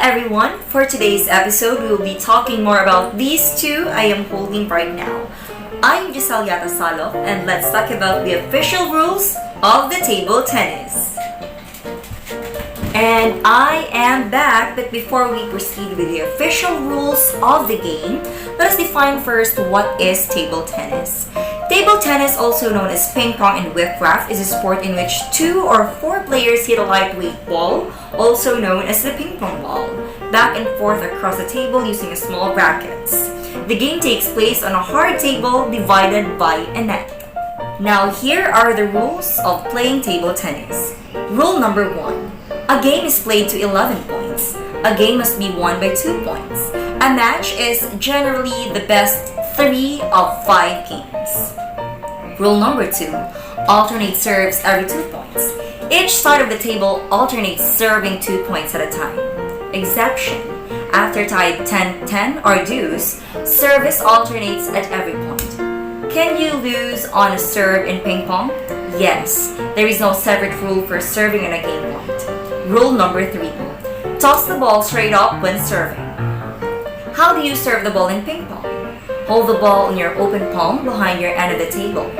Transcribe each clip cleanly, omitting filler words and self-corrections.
everyone, for today's episode we will be talking more about these two I am holding right now. I'm Jesselle Yata Saloc and let's talk about the official rules of the table tennis. And I am back, but before we proceed with the official rules of the game, let us define first what is table tennis. Table tennis, also known as ping pong and whip-raff, is a sport in which 2 or 4 players hit a lightweight ball, also known as the ping pong ball, back and forth across the table using small rackets. The game takes place on a hard table divided by a net. Now here are the rules of playing table tennis. Rule number 1. A game is played to 11 points. A game must be won by 2 points. A match is generally the best 3 of 5 games. Rule number 2. Alternate serves every 2 points. Each side of the table alternates serving 2 points at a time. Exception. After tied 10-10 or deuce, service alternates at every point. Can you lose on a serve in ping pong? Yes, there is no separate rule for serving on a game point. Rule number 3. Toss the ball straight up when serving. How do you serve the ball in ping pong? Hold the ball in your open palm behind your end of the table.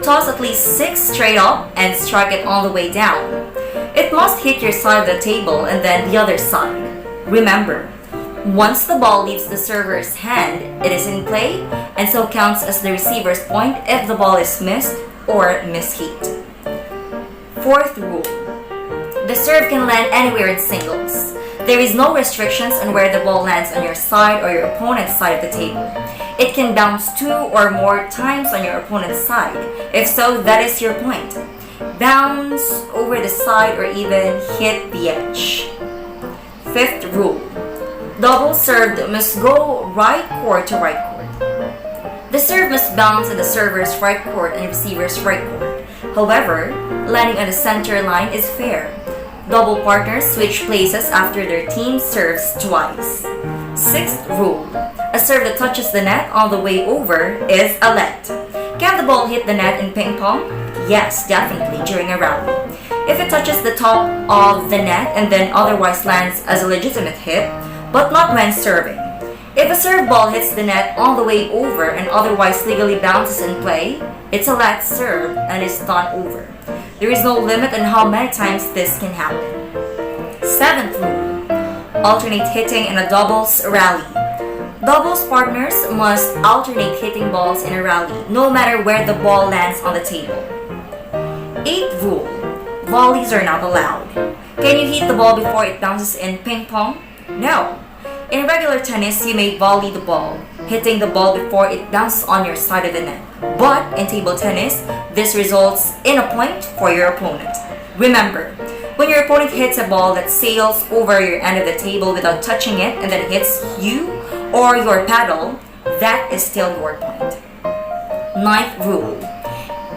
Toss at least 6 straight up and strike it all the way down. It must hit your side of the table and then the other side. Remember, once the ball leaves the server's hand, it is in play and so counts as the receiver's point if the ball is missed or mishit. 4th rule. The serve can land anywhere in singles. There is no restrictions on where the ball lands on your side or your opponent's side of the table. It can bounce 2 or more times on your opponent's side. If so, that is your point. Bounce over the side or even hit the edge. 5th rule. Double served must go right court to right court. The serve must bounce in the server's right court and receiver's right court. However, landing on the center line is fair. Double partners switch places after their team serves twice. 6th rule. A serve that touches the net all the way over is a let. Can the ball hit the net in ping pong? Yes, definitely, during a rally. If it touches the top of the net and then otherwise lands as a legitimate hit, but not when serving. If a serve ball hits the net all the way over and otherwise legally bounces in play, it's a let serve and is done over. There is no limit on how many times this can happen. 7th rule. Alternate hitting in a doubles rally. Doubles partners must alternate hitting balls in a rally, no matter where the ball lands on the table. 8th rule. Volleys are not allowed. Can you hit the ball before it bounces in ping pong? No. In regular tennis, you may volley the ball, hitting the ball before it bounces on your side of the net. But in table tennis, this results in a point for your opponent. Remember, when your opponent hits a ball that sails over your end of the table without touching it and then hits you or your paddle, that is still your point. 9th rule.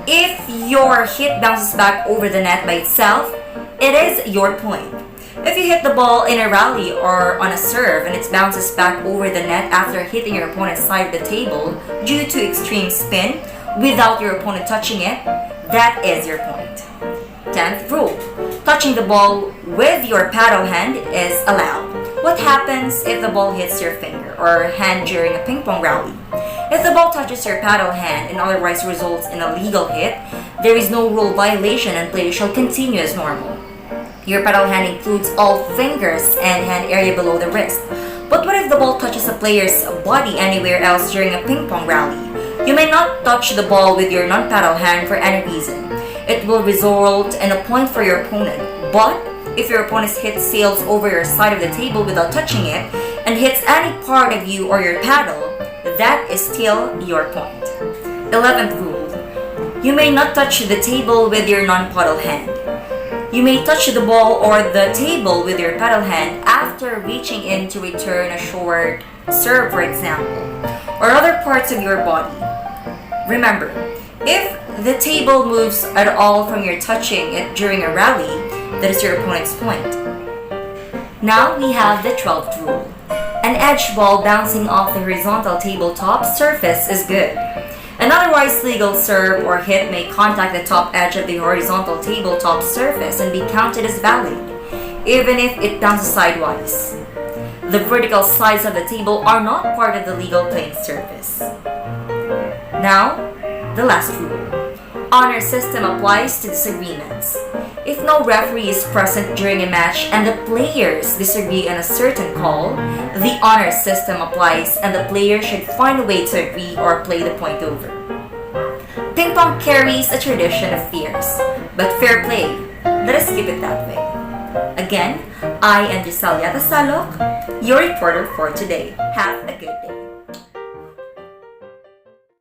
If your hit bounces back over the net by itself, it is your point. If you hit the ball in a rally or on a serve and it bounces back over the net after hitting your opponent's side of the table due to extreme spin without your opponent touching it, that is your point. 10th rule. Touching the ball with your paddle hand is allowed. What happens if the ball hits your finger or hand during a ping pong rally? If the ball touches your paddle hand and otherwise results in a legal hit, there is no rule violation and play shall continue as normal. Your paddle hand includes all fingers and hand area below the wrist. But what if the ball touches a player's body anywhere else during a ping pong rally? You may not touch the ball with your non-paddle hand for any reason. It will result in a point for your opponent. But if your opponent's hit sails over your side of the table without touching it and hits any part of you or your paddle, that is still your point. 11th rule. You may not touch the table with your non-puddle hand. You may touch the ball or the table with your paddle hand after reaching in to return a short serve, for example, or other parts of your body. Remember, if the table moves at all from your touching it during a rally, that is your opponent's point. Now we have the 12th rule. An edge ball bouncing off the horizontal tabletop surface is good. An otherwise legal serve or hit may contact the top edge of the horizontal tabletop surface and be counted as valid, even if it bounces sidewise. The vertical sides of the table are not part of the legal playing surface. Now, the last rule. Honor system applies to disagreements. If no referee is present during a match and the players disagree on a certain call, the honor system applies and the player should find a way to agree or play the point over. Ping pong carries a tradition of fierce, but fair play. Let us keep it that way. Again, I am Jesselle Yata Saloc, your reporter for today. Have a good day.